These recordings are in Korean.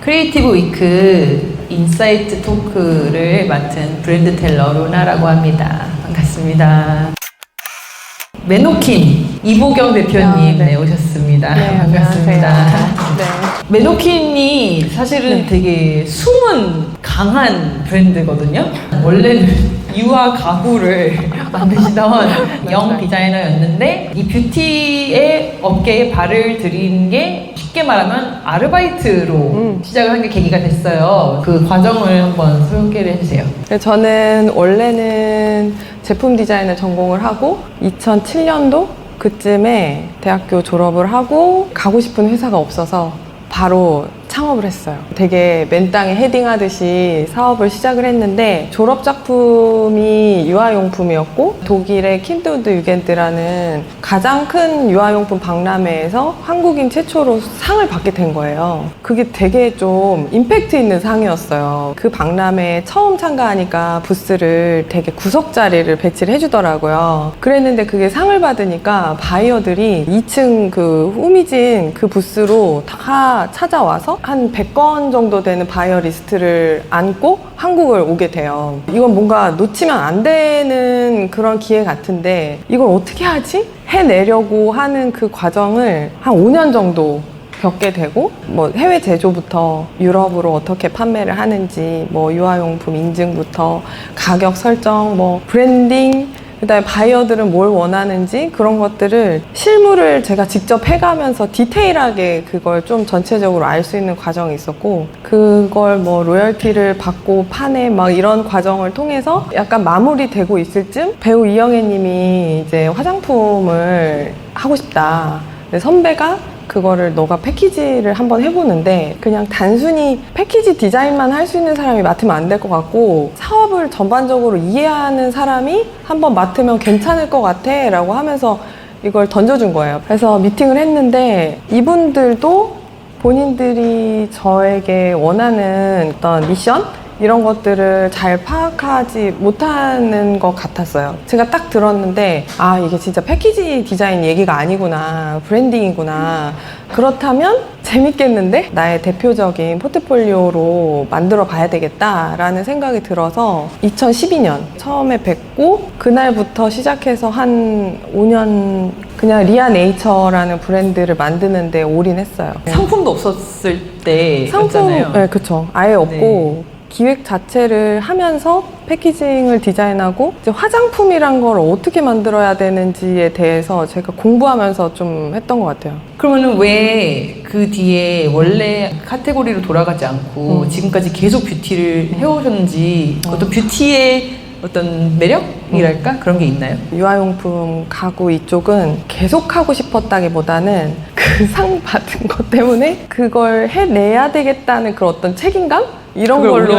크리에이티브 위크 인사이트 토크를 맡은 브랜드 텔러 로나라고 합니다. 반갑습니다. 메노킨 이보경 대표님 네, 오셨습니다. 네, 반갑습니다. 네. 메노킨이 사실은 되게 숨은 강한 브랜드거든요. 원래는 유화 가구를 만드시던 영 디자이너였는데 이 뷰티의 업계에 발을 들인 게 쉽게 말하면 아르바이트로 시작을 한 게 계기가 됐어요. 그 과정을 한번 소개를 해주세요. 저는 원래는 제품 디자인을 전공을 하고 2007년도 그쯤에 대학교 졸업을 하고 가고 싶은 회사가 없어서 바로 창업을 했어요. 되게 맨 땅에 헤딩하듯이 사업을 시작을 했는데 졸업 작품이 유아용품이었고 독일의 킨드우드 유겐드라는 가장 큰 유아용품 박람회에서 한국인 최초로 상을 받게 된 거예요. 그게 되게 좀 임팩트 있는 상이었어요. 그 박람회에 처음 참가하니까 부스를 되게 구석 자리를 배치를 해주더라고요. 그랬는데 그게 상을 받으니까 바이어들이 2층 그 후미진 그 부스로 다 찾아와서 한 100건 정도 되는 바이어 리스트를 안고 한국을 오게 돼요. 이건 뭔가 놓치면 안 되는 그런 기회 같은데 이걸 어떻게 하지? 해내려고 하는 그 과정을 한 5년 정도 겪게 되고 뭐 해외 제조부터 유럽으로 어떻게 판매를 하는지 뭐 유아용품 인증부터 가격 설정 뭐 브랜딩 그다음에 바이어들은 뭘 원하는지 그런 것들을 실물을 제가 직접 해가면서 디테일하게 그걸 좀 전체적으로 알 수 있는 과정이 있었고 그걸 뭐 로열티를 받고 파네 막 이런 과정을 통해서 약간 마무리되고 있을 쯤 배우 이영애 님이 이제 화장품을 하고 싶다. 근데 선배가 그거를 너가 패키지를 한번 해보는데 그냥 단순히 패키지 디자인만 할 수 있는 사람이 맡으면 안 될 것 같고 사업을 전반적으로 이해하는 사람이 한번 맡으면 괜찮을 것 같아 라고 하면서 이걸 던져준 거예요. 그래서 미팅을 했는데 이분들도 본인들이 저에게 원하는 어떤 미션? 이런 것들을 잘 파악하지 못하는 것 같았어요. 제가 딱 들었는데 아 이게 진짜 패키지 디자인 얘기가 아니구나 브랜딩이구나 그렇다면 재밌겠는데 나의 대표적인 포트폴리오로 만들어 봐야 되겠다라는 생각이 들어서 2012년 처음에 뵙고 그날부터 시작해서 한 5년 그냥 리아 네이처라는 브랜드를 만드는 데 올인했어요. 상품도 없었을 때였잖아요. 네, 그쵸. 아예 없고 네. 기획 자체를 하면서 패키징을 디자인하고 이제 화장품이란 걸 어떻게 만들어야 되는지에 대해서 제가 공부하면서 좀 했던 것 같아요. 그러면은 왜 그 뒤에 원래 카테고리로 돌아가지 않고 지금까지 계속 뷰티를 해오셨는지 어떤 뷰티의 어떤 매력이랄까? 그런 게 있나요? 유아용품 가구 이쪽은 계속 하고 싶었다기보다는 그 상 받은 것 때문에 그걸 해내야 되겠다는 그런 어떤 책임감? 이런 걸로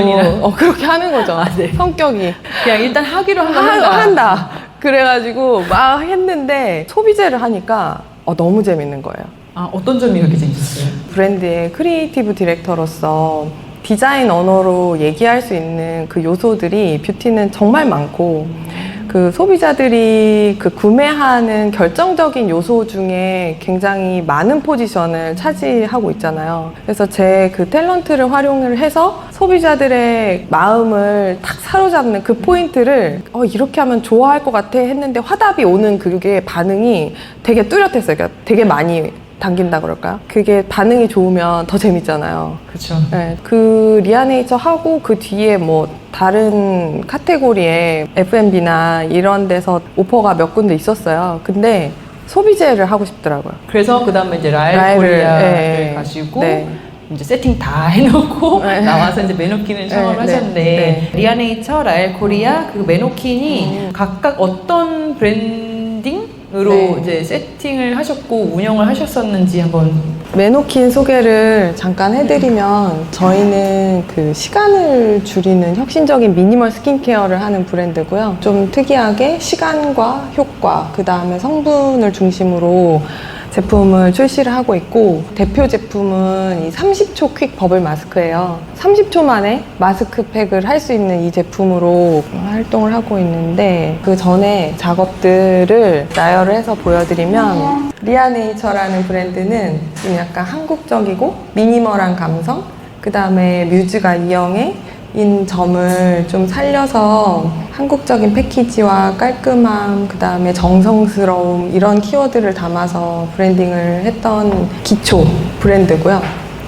그렇게 하는 거죠. 아, 네. 성격이 그냥 일단 하기로 한번 한다. 그래가지고 막 했는데 소비재를 하니까 너무 재밌는 거예요. 아, 어떤 점이 그렇게 재밌었어요? 브랜드의 크리에이티브 디렉터로서 디자인 언어로 얘기할 수 있는 그 요소들이 뷰티는 정말 많고 그 소비자들이 그 구매하는 결정적인 요소 중에 굉장히 많은 포지션을 차지하고 있잖아요. 그래서 제 그 탤런트를 활용을 해서 소비자들의 마음을 탁 사로잡는 그 포인트를 이렇게 하면 좋아할 것 같아 했는데 화답이 오는 그게 반응이 되게 뚜렷했어요. 그러니까 되게 많이 당긴다 그럴까요? 그게 반응이 좋으면 더 재밌잖아요. 그렇죠. 네, 그 리아네이처 하고 그 뒤에 뭐 다른 카테고리에 F&B나 이런 데서 오퍼가 몇 군데 있었어요. 근데 소비재를 하고 싶더라고요. 그래서 그 다음에 이제 라엘 코리아를 가시고 이제 세팅 다 해놓고 나와서 이제 메노킨을 창업을 하셨는데 리아네이처, 라엘 코리아, 그리고 메노킨이 각각 어떤 브랜딩으로 이제 세팅을 하셨고 운영을 하셨었는지 한번. 메노킨 소개를 잠깐 해드리면 저희는 그 시간을 줄이는 혁신적인 미니멀 스킨케어를 하는 브랜드고요. 좀 특이하게 시간과 효과, 그 다음에 성분을 중심으로 제품을 출시를 하고 있고 대표 제품은 이 30초 퀵 버블 마스크예요. 30초 만에 마스크팩을 할 수 있는 이 제품으로 활동을 하고 있는데 그 전에 작업들을 나열을 해서 보여드리면 리아네이처라는 브랜드는 좀 약간 한국적이고 미니멀한 감성 그 다음에 뮤즈가 이영애인 점을 좀 살려서 한국적인 패키지와 깔끔함, 그 다음에 정성스러움 이런 키워드를 담아서 브랜딩을 했던 기초 브랜드고요.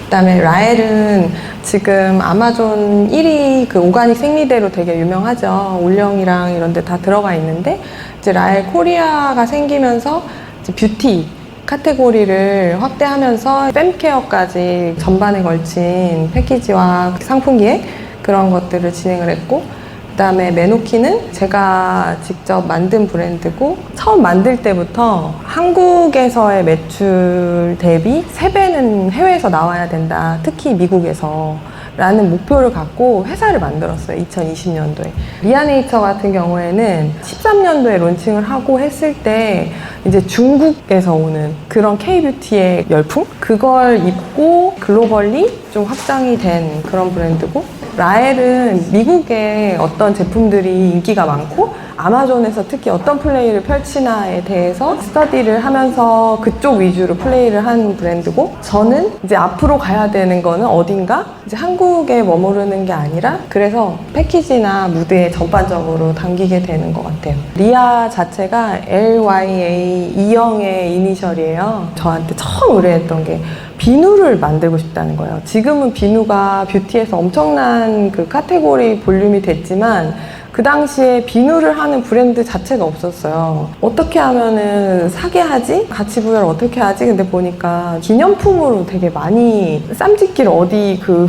그 다음에 라엘은 지금 아마존 1위 그 오가닉 생리대로 되게 유명하죠. 올영이랑 이런 데 다 들어가 있는데 이제 라엘 코리아가 생기면서 이제 뷰티 카테고리를 확대하면서 fem케어까지 전반에 걸친 패키지와 상품 기획 그런 것들을 진행을 했고, 그 다음에 메노키는 제가 직접 만든 브랜드고, 처음 만들 때부터 한국에서의 매출 대비 3배는 해외에서 나와야 된다, 특히 미국에서 라는 목표를 갖고 회사를 만들었어요. 2020년도에. 리아네이처 같은 경우에는 13년도에 론칭을 하고 했을 때 이제 중국에서 오는 그런 K-뷰티의 열풍? 그걸 입고 글로벌리 좀 확장이 된 그런 브랜드고, 라엘은 미국에 어떤 제품들이 인기가 많고 아마존에서 특히 어떤 플레이를 펼치나에 대해서 스터디를 하면서 그쪽 위주로 플레이를 한 브랜드고, 저는 이제 앞으로 가야 되는 거는 어딘가 이제 한국에 머무르는 게 아니라 그래서 패키지나 무드에 전반적으로 담기게 되는 것 같아요. 리아 자체가 LYA 이영의 이니셜이에요. 저한테 처음 의뢰했던 게 비누를 만들고 싶다는 거예요. 지금은 비누가 뷰티에서 엄청난 그 카테고리 볼륨이 됐지만 그 당시에 비누를 하는 브랜드 자체가 없었어요. 어떻게 하면은 사게 하지? 가치 부여를 어떻게 하지? 근데 보니까 기념품으로 되게 많이 쌈짓길 어디 그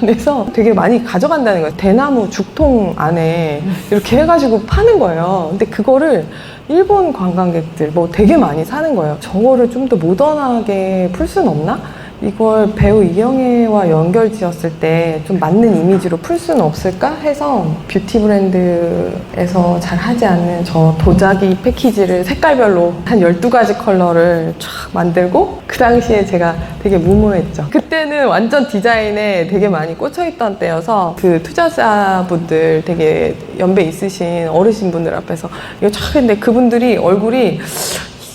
안에서 되게 많이 가져간다는 거예요. 대나무 죽통 안에 이렇게 해가지고 파는 거예요. 근데 그거를 일본 관광객들 뭐 되게 많이 사는 거예요. 저거를 좀 더 모던하게 풀 수는 없나? 이걸 배우 이영애와 연결 지었을 때 좀 맞는 이미지로 풀 수는 없을까 해서 뷰티 브랜드에서 잘 하지 않는 저 도자기 패키지를 색깔별로 한 12가지 컬러를 쫙 만들고, 그 당시에 제가 되게 무모했죠. 그때는 완전 디자인에 되게 많이 꽂혀있던 때여서 그 투자자분들 되게 연배 있으신 어르신분들 앞에서 이거 쫙 했는데 그분들이 얼굴이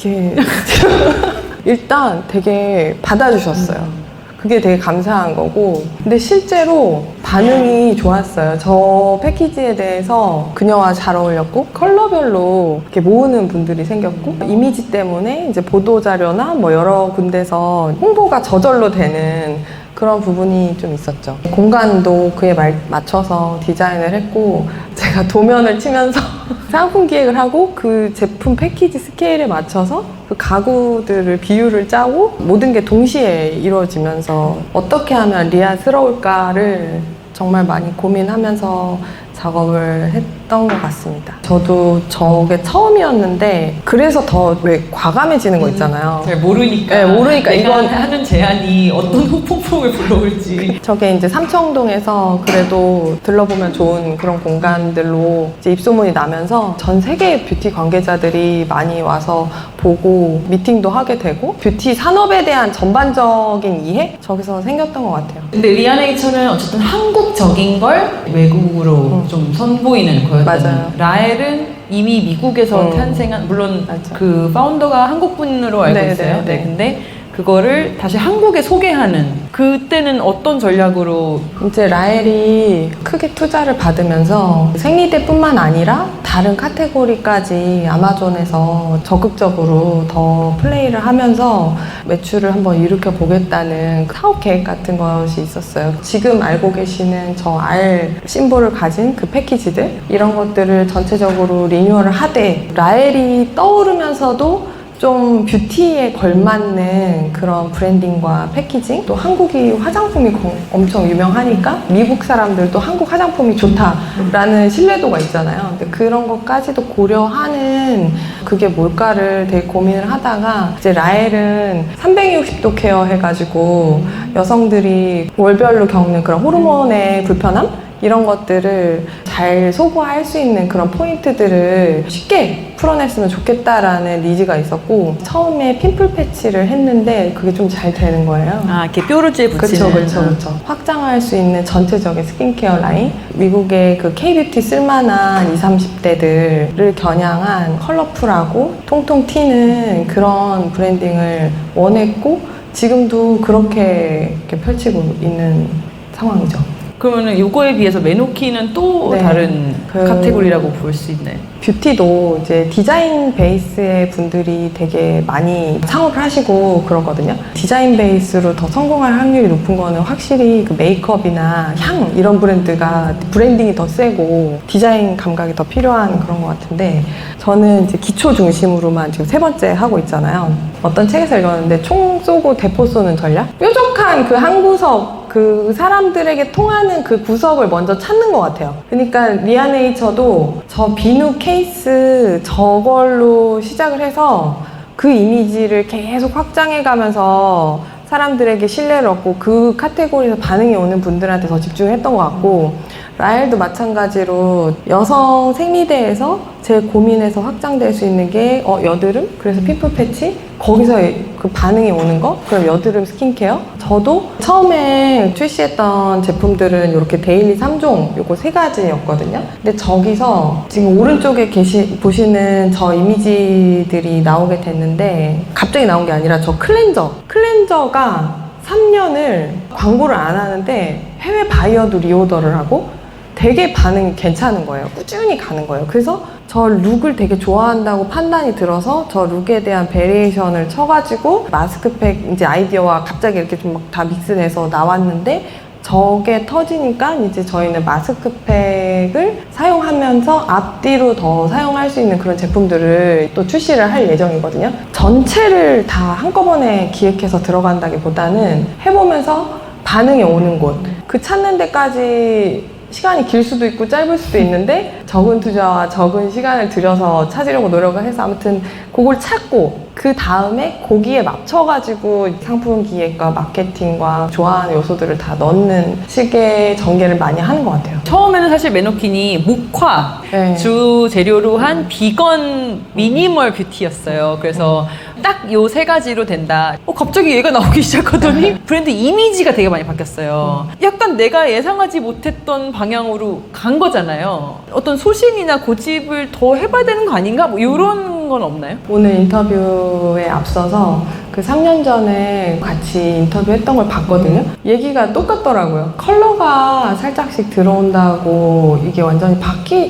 이게 일단 되게 받아주셨어요. 그게 되게 감사한 거고, 근데 실제로 반응이 좋았어요. 저 패키지에 대해서 그녀와 잘 어울렸고, 컬러별로 이렇게 모으는 분들이 생겼고, 이미지 때문에 이제 보도자료나 뭐 여러 군데서 홍보가 저절로 되는 그런 부분이 좀 있었죠. 공간도 그에 맞춰서 디자인을 했고, 제가 도면을 치면서 상품 기획을 하고 그 제품 패키지 스케일에 맞춰서 그 가구들을 비율을 짜고 모든 게 동시에 이루어지면서 어떻게 하면 리아스러울까를 정말 많이 고민하면서 작업을 했던 것 같습니다. 저도 저게 처음이었는데 그래서 더 왜 과감해지는 거 있잖아요. 잘 모르니까. 네, 모르니까 내가 이건 하는 제안이 어떤 후폭풍을 불러올지. 저게 이제 삼청동에서 그래도 들러보면 좋은 그런 공간들로 이제 입소문이 나면서 전 세계 뷰티 관계자들이 많이 와서 보고 미팅도 하게 되고 뷰티 산업에 대한 전반적인 이해? 저기서 생겼던 것 같아요. 근데 리아네이처는 어쨌든 한국적인 걸 외국으로 좀 선보이는 거였다면, 맞아요. 라엘은 이미 미국에서 탄생한, 물론 맞아. 그 파운더가 한국분으로 알고 네, 있어요. 네, 네. 근데 그거를 다시 한국에 소개하는, 그때는 어떤 전략으로? 이제 라엘이 크게 투자를 받으면서 생리대뿐만 아니라 다른 카테고리까지 아마존에서 적극적으로 더 플레이를 하면서 매출을 한번 일으켜 보겠다는 사업 계획 같은 것이 있었어요. 지금 알고 계시는 저 R 심볼을 가진 그 패키지들, 이런 것들을 전체적으로 리뉴얼을 하되, 라엘이 떠오르면서도 좀 뷰티에 걸맞는 그런 브랜딩과 패키징, 또 한국이 화장품이 엄청 유명하니까 미국 사람들도 한국 화장품이 좋다라는 신뢰도가 있잖아요. 근데 그런 것까지도 고려하는 그게 뭘까를 되게 고민을 하다가, 이제 라엘은 360도 케어 해가지고 여성들이 월별로 겪는 그런 호르몬의 불편함? 이런 것들을 잘 소구할 수 있는 그런 포인트들을 쉽게 풀어냈으면 좋겠다라는 니즈가 있었고, 처음에 핀플 패치를 했는데 그게 좀 잘 되는 거예요. 아, 이렇게 뾰루지에 붙이는. 그렇죠. 확장할 수 있는 전체적인 스킨케어 라인, 미국의 그 K-뷰티 쓸만한 20, 30대들을 겨냥한 컬러풀하고 통통 튀는 그런 브랜딩을 원했고, 지금도 그렇게 이렇게 펼치고 있는 상황이죠. 그러면은 요거에 비해서 메노키는 또 네. 다른 카테고리라고 볼 수 있나요? 뷰티도 이제 디자인 베이스의 분들이 되게 많이 창업을 하시고 그러거든요. 디자인 베이스로 더 성공할 확률이 높은 거는 확실히 그 메이크업이나 향 이런 브랜드가 브랜딩이 더 세고 디자인 감각이 더 필요한 그런 것 같은데, 저는 이제 기초 중심으로만 지금 3번째 하고 있잖아요. 어떤 책에서 읽었는데 총 쏘고 대포 쏘는 전략? 뾰족한 그 한 구석, 그 사람들에게 통하는 그 구석을 먼저 찾는 것 같아요. 그러니까 리아네이처도 저 비누 케이스 저걸로 시작을 해서 그 이미지를 계속 확장해 가면서 사람들에게 신뢰를 얻고 그 카테고리에서 반응이 오는 분들한테 더 집중했던 것 같고, 라엘도 마찬가지로 여성 생리대에서 제 고민에서 확장될 수 있는 게 여드름? 그래서 피부 패치? 거기서 그 반응이 오는 거? 그럼 여드름 스킨케어? 저도 처음에 출시했던 제품들은 이렇게 데일리 3종 요거 3가지였거든요. 근데 저기서 지금 오른쪽에 보시는 저 이미지들이 나오게 됐는데, 갑자기 나온 게 아니라 저 클렌저가 3년을 광고를 안 하는데 해외 바이어도 리오더를 하고 되게 반응이 괜찮은 거예요. 꾸준히 가는 거예요. 그래서 저 룩을 되게 좋아한다고 판단이 들어서 저 룩에 대한 베리에이션을 쳐가지고 마스크팩 이제 아이디어와 갑자기 이렇게 좀 막 다 믹스돼서 나왔는데, 저게 터지니까 이제 저희는 마스크팩을 사용하면서 앞뒤로 더 사용할 수 있는 그런 제품들을 또 출시를 할 예정이거든요. 전체를 다 한꺼번에 기획해서 들어간다기보다는 해보면서 반응이 오는 곳, 그 찾는 데까지 시간이 길 수도 있고 짧을 수도 있는데 적은 투자와 적은 시간을 들여서 찾으려고 노력을 해서 아무튼 그걸 찾고, 그 다음에 거기에 맞춰가지고 상품 기획과 마케팅과 좋아하는 요소들을 다 넣는 식의 전개를 많이 하는 것 같아요. 처음에는 사실 메노킨이 목화 네. 주 재료로 한 비건 미니멀 뷰티였어요. 그래서 딱 요 3가지로 된다. 갑자기 얘가 나오기 시작하더니 브랜드 이미지가 되게 많이 바뀌었어요. 약간 내가 예상하지 못했던 방향으로 간 거잖아요. 어떤 소신이나 고집을 더 해봐야 되는 거 아닌가? 뭐 이런 건 없나요? 오늘 인터뷰에 앞서서 그 3년 전에 같이 인터뷰했던 걸 봤거든요. 얘기가 똑같더라고요. 컬러가 살짝씩 들어온다고 이게 완전히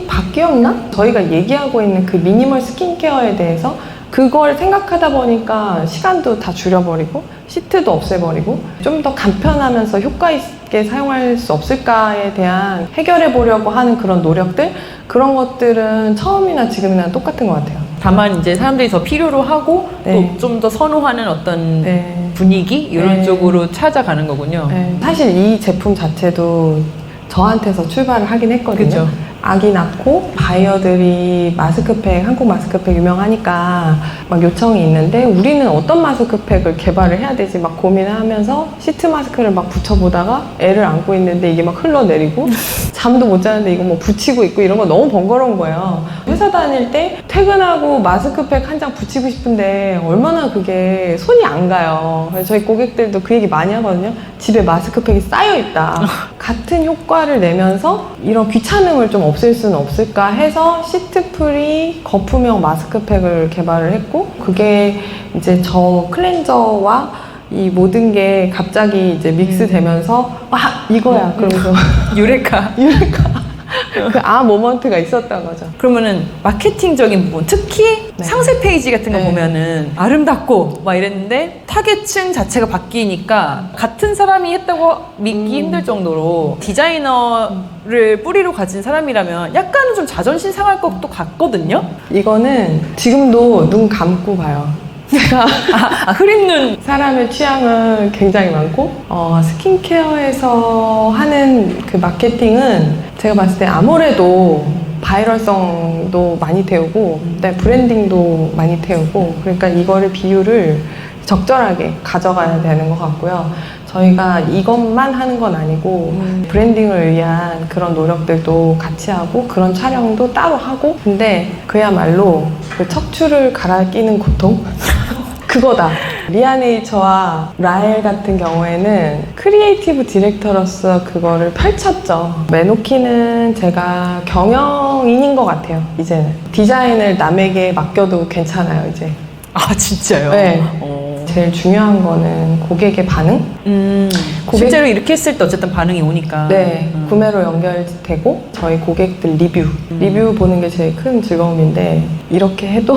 바뀌었나? 저희가 얘기하고 있는 그 미니멀 스킨케어에 대해서 그걸 생각하다 보니까 시간도 다 줄여버리고 시트도 없애버리고 좀 더 간편하면서 효과 있게 사용할 수 없을까에 대한 해결해 보려고 하는 그런 노력들, 그런 것들은 처음이나 지금이나 똑같은 것 같아요. 다만 이제 사람들이 더 필요로 하고 네. 또 좀 더 선호하는 어떤 네. 분위기 이런 네. 쪽으로 찾아가는 거군요. 네. 사실 이 제품 자체도 저한테서 출발을 하긴 했거든요. 그죠. 아기 낳고 바이어들이 마스크팩, 한국 마스크팩 유명하니까 막 요청이 있는데 우리는 어떤 마스크팩을 개발을 해야 되지 막 고민을 하면서 시트 마스크를 막 붙여보다가 애를 안고 있는데 이게 막 흘러내리고 잠도 못 자는데 이거 뭐 붙이고 있고 이런 거 너무 번거로운 거예요. 회사 다닐 때 퇴근하고 마스크팩 한 장 붙이고 싶은데 얼마나 그게 손이 안 가요. 그래서 저희 고객들도 그 얘기 많이 하거든요. 집에 마스크팩이 쌓여있다. 같은 효과를 내면서 이런 귀찮음을 좀 없앨 수는 없을까 해서 시트프리 거품형 마스크팩을 개발을 했고, 그게 이제 저 클렌저와 이 모든 게 갑자기 이제 믹스되면서 와 이거야 그러면서 유레카. 그 모먼트가 있었던 거죠. 그러면은 마케팅적인 부분, 특히 네. 상세 페이지 같은 거 네. 보면은 아름답고 막 이랬는데 타겟층 자체가 바뀌니까 같은 사람이 했다고 믿기 힘들 정도로 디자이너를 뿌리로 가진 사람이라면 약간은 좀 자존심 상할 것도 같거든요. 이거는 지금도 눈 감고 봐요. 제가 흐린 사람의 취향은 굉장히 많고 스킨케어에서 하는 그 마케팅은 제가 봤을 때 아무래도 바이럴성도 많이 태우고 그다음에 브랜딩도 많이 태우고, 그러니까 이거를 비율을 적절하게 가져가야 되는 것 같고요. 저희가 이것만 하는 건 아니고 브랜딩을 위한 그런 노력들도 같이 하고 그런 촬영도 따로 하고, 근데 그야말로 그 척추를 갈아 끼는 고통? 그거다. 리아네이처와 라엘 같은 경우에는 크리에이티브 디렉터로서 그거를 펼쳤죠. 메노키는 제가 경영인인 것 같아요. 이제는 디자인을 남에게 맡겨도 괜찮아요. 이제 진짜요? 네. 어. 제일 중요한 거는 고객의 반응? 실제로 이렇게 했을 때 어쨌든 반응이 오니까. 네, 구매로 연결되고 저희 고객들 리뷰 보는 게 제일 큰 즐거움인데 이렇게 해도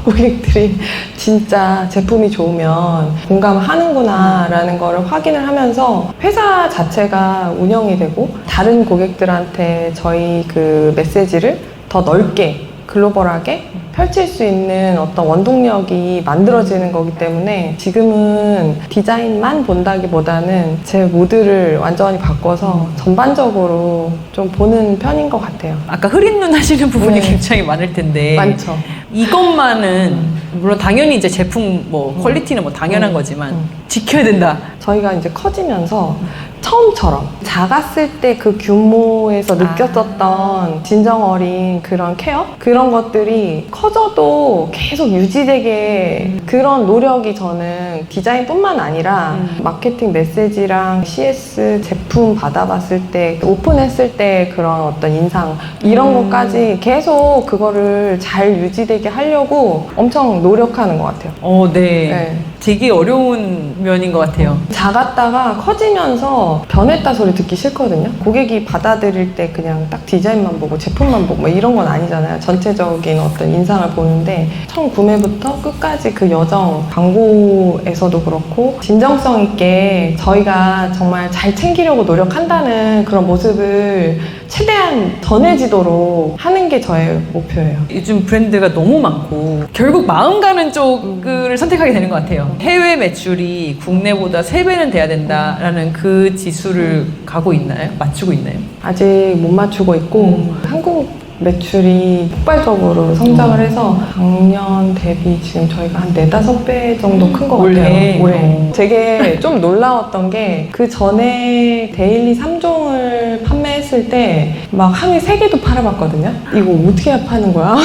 고객들이 진짜 제품이 좋으면 공감하는구나 라는 거를 확인을 하면서 회사 자체가 운영이 되고 다른 고객들한테 저희 그 메시지를 더 넓게 글로벌하게 펼칠 수 있는 어떤 원동력이 만들어지는 거기 때문에 지금은 디자인만 본다기보다는 제 모드를 완전히 바꿔서 전반적으로 좀 보는 편인 것 같아요. 아까 흐린 눈 하시는 부분이 네. 굉장히 많을 텐데. 많죠. 이것만은 물론 당연히 이제 제품 뭐 퀄리티는 뭐 당연한 거지만 지켜야 된다. 저희가 이제 커지면서 처음처럼 작았을 때 그 규모에서 느꼈었던 진정 어린 그런 케어? 그런 것들이 커져도 계속 유지되게 그런 노력이 저는 디자인뿐만 아니라 마케팅 메시지랑 CS 제품 받아봤을 때 오픈했을 때 그런 어떤 인상 이런 것까지 계속 그거를 잘 유지되게 하려고 엄청 노력하는 것 같아요. 네. 네. 되게 어려운 면인 것 같아요. 작았다가 커지면서 변했다 소리 듣기 싫거든요. 고객이 받아들일 때 그냥 딱 디자인만 보고 제품만 보고 뭐 이런 건 아니잖아요. 전체적인 어떤 인상을 보는데 처음 구매부터 끝까지 그 여정 광고에서도 그렇고 진정성 있게 저희가 정말 잘 챙기려고 노력한다는 그런 모습을 최대한 전해지도록 하는 게 저의 목표예요. 요즘 브랜드가 너무 많고 결국 마음 가는 쪽을 선택하게 되는 것 같아요. 해외 매출이 국내보다 3배는 돼야 된다라는 그 지수를 가고 있나요? 맞추고 있나요? 아직 못 맞추고 있고 한국 매출이 폭발적으로 성장을 해서 작년 대비 지금 저희가 한 4-5배 정도 큰 것 같아요. 올해. 되게 좀 놀라웠던 게 그 전에 데일리 3종을 판매했을 때 막 하루에 3개도 팔아봤거든요. 이거 어떻게 파는 거야?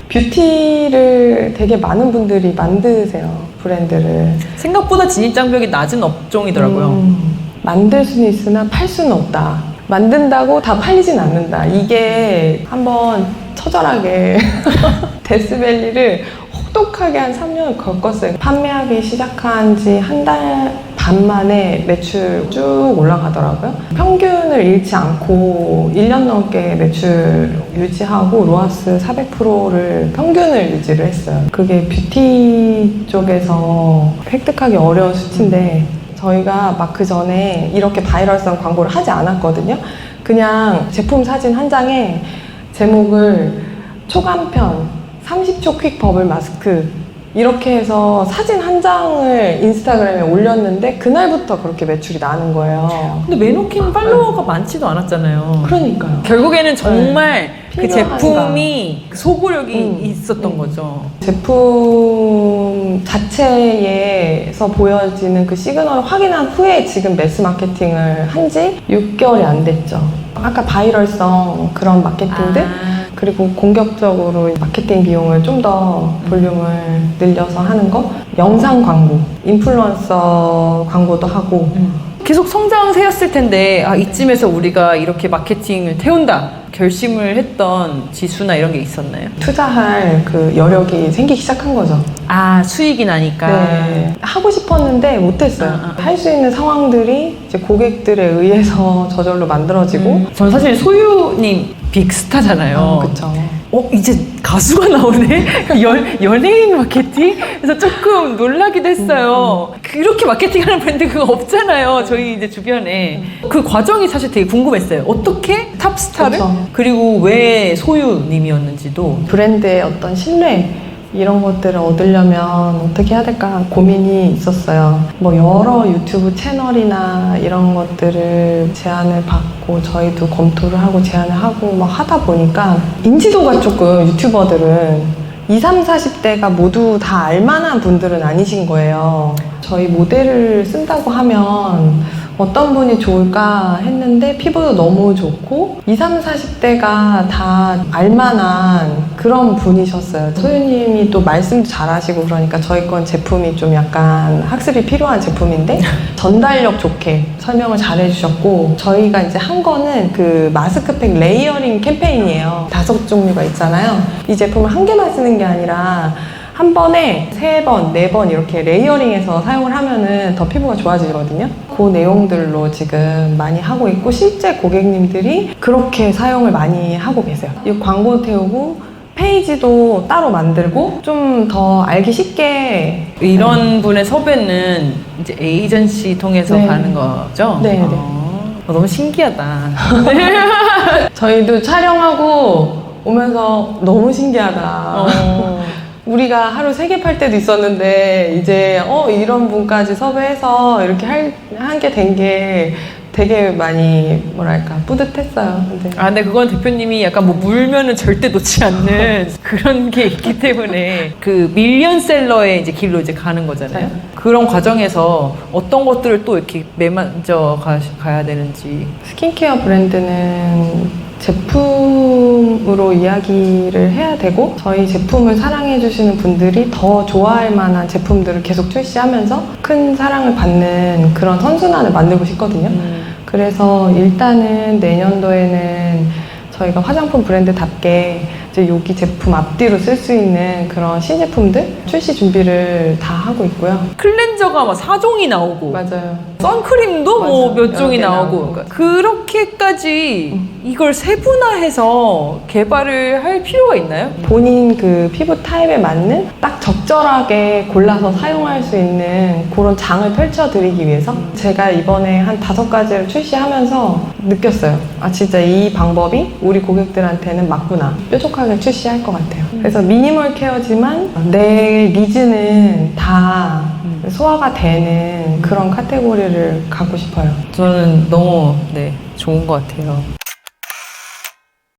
뷰티를 되게 많은 분들이 만드세요. 브랜드를. 생각보다 진입장벽이 낮은 업종이더라고요. 만들 수는 있으나 팔 수는 없다. 만든다고 다 팔리진 않는다. 이게 한번 처절하게 데스밸리를 혹독하게 한 3년을 겪었어요. 판매하기 시작한 지 한 달 반 만에 매출 쭉 올라가더라고요. 평균을 잃지 않고 1년 넘게 매출 유지하고 로아스 400%를 평균을 유지를 했어요. 그게 뷰티 쪽에서 획득하기 어려운 수치인데 저희가 막 그 전에 이렇게 바이럴성 광고를 하지 않았거든요. 그냥 제품 사진 한 장에 제목을 초간편 30초 퀵 버블 마스크 이렇게 해서 사진 한 장을 인스타그램에 올렸는데 그날부터 그렇게 매출이 나는 거예요. 근데 메노킨 팔로워가 많지도 않았잖아요. 그러니까요. 결국에는 정말 그 필요한가. 제품이 소구력이 있었던 거죠. 제품 자체에서 보여지는 그 시그널을 확인한 후에 지금 매스 마케팅을 한 지 6개월이 안 됐죠. 아까 바이럴성 그런 마케팅들 그리고 공격적으로 마케팅 비용을 좀 더 볼륨을 늘려서 하는 거 영상 광고, 인플루언서 광고도 하고 계속 성장세였을 텐데 이쯤에서 우리가 이렇게 마케팅을 태운다 결심을 했던 지수나 이런 게 있었나요? 투자할 그 여력이 생기기 시작한 거죠. 수익이 나니까. 네. 하고 싶었는데 못했어요. 할 수 있는 상황들이 이제 고객들에 의해서 저절로 만들어지고. 저는 사실 소유님 빅스타잖아요. 그쵸. 이제 가수가 나오네? 연예인 마케팅? 그래서 조금 놀라기도 했어요. 그렇게 마케팅하는 브랜드가 없잖아요. 저희 이제 주변에. 그 과정이 사실 되게 궁금했어요. 어떻게 탑스타를? 그쵸. 그리고 왜 소유님이었는지도. 브랜드의 어떤 신뢰 이런 것들을 얻으려면 어떻게 해야 될까 고민이 있었어요. 뭐 여러 유튜브 채널이나 이런 것들을 제안을 받고 저희도 검토를 하고 제안을 하고 막 하다 보니까 인지도가 조금 유튜버들은 20, 30, 40대가 모두 다 알만한 분들은 아니신 거예요. 저희 모델을 쓴다고 하면 어떤 분이 좋을까 했는데 피부도 너무 좋고 20, 40대가 다 알만한 그런 분이셨어요. 소유님이 또 말씀도 잘하시고 그러니까 저희 건 제품이 좀 약간 학습이 필요한 제품인데 전달력 좋게 설명을 잘 해주셨고 저희가 이제 한 거는 그 마스크팩 레이어링 캠페인이에요. 5종류가 있잖아요. 이 제품을 한 개만 쓰는 게 아니라 한 번에 3번, 4번 이렇게 레이어링해서 사용을 하면은 더 피부가 좋아지거든요. 그 내용들로 지금 많이 하고 있고 실제 고객님들이 그렇게 사용을 많이 하고 계세요. 이 광고 태우고 페이지도 따로 만들고 좀 더 알기 쉽게 이런 분의 섭외는 이제 에이전시 통해서 네. 가는 거죠? 네, 네. 너무 신기하다. 저희도 촬영하고 오면서 너무 신기하다. 우리가 하루 3개 팔 때도 있었는데 이제 이런 분까지 섭외해서 이렇게 하게 된 게 되게 많이 뭐랄까 뿌듯했어요. 근데 그건 대표님이 약간 뭐 물면은 절대 놓지 않는 그런 게 있기 때문에 그 밀리언셀러의 이제 길로 이제 가는 거잖아요. 네. 그런 과정에서 어떤 것들을 또 이렇게 매만져 가야 되는지. 스킨케어 브랜드는 제품으로 이야기를 해야 되고 저희 제품을 사랑해 주시는 분들이 더 좋아할 만한 제품들을 계속 출시하면서 큰 사랑을 받는 그런 선순환을 만들고 싶거든요. 그래서 일단은 내년도에는 저희가 화장품 브랜드답게 이제 여기 제품 앞뒤로 쓸 수 있는 그런 신제품들 출시 준비를 다 하고 있고요. 클렌저가 막 4종이 나오고 맞아요. 선크림도 뭐 맞아요. 몇 종이 여러 개 나오고 나오고. 그러니까 그렇게까지 이걸 세분화해서 개발을 할 필요가 있나요? 본인 그 피부 타입에 맞는 딱 적절하게 골라서 사용할 수 있는 그런 장을 펼쳐드리기 위해서 제가 이번에 한 5가지를 출시하면서 느꼈어요. 아 진짜 이 방법이 우리 고객들한테는 맞구나. 뾰족하게 출시할 것 같아요. 그래서 미니멀 케어지만 내 니즈는 다 소화가 되는 그런 카테고리를 갖고 싶어요. 저는 너무 좋은 것 같아요.